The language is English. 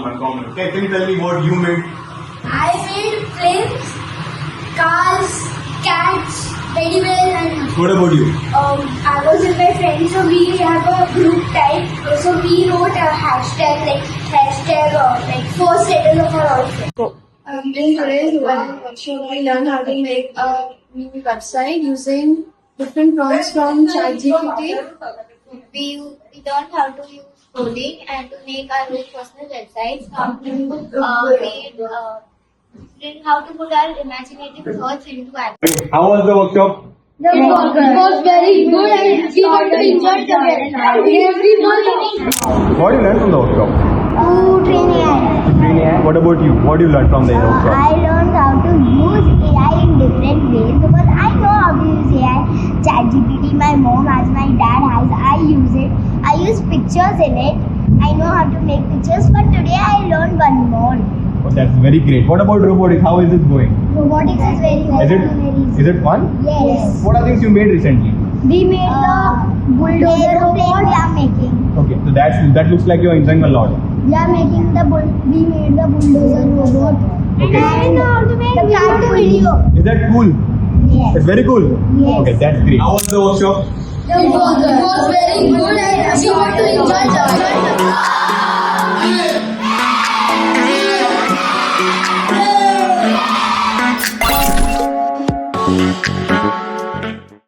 common. Okay, can you tell me what you made? I made planes, cars, cats, teddy bears, and What about you? I was with my friends, so we have a group type. So we wrote a hashtag like 4 status of our outfit. In today's workshop, we learned how to make a new website using different prompts from ChatGPT. We learned how to use coding and to make our own personal websites. We learned how to put our imaginative thoughts into action. How was the workshop? It was very good and we got to enjoy the every morning. What did you learn from the workshop? To train AI. What about you? What did you learn from the workshop? I learned how to use AI in different ways because I know how to use AI. ChatGPT, my mom has, my dad has, I use it. I use pictures in it. I know how to make pictures, but today I learned one more. Oh, that's very great. What about robotics? How is it going? Robotics is very good. Is it fun? Yes. What are things you made recently? We made the bulldozer robot. We are making. Okay, so that looks like you're enjoying a lot. We are making we made the bulldozer robot. Okay. And I know how to make the cat video. Is that cool? Yes. It's very cool. Yes. Okay, that's great. How was the workshop? It was very good and we got to enjoy the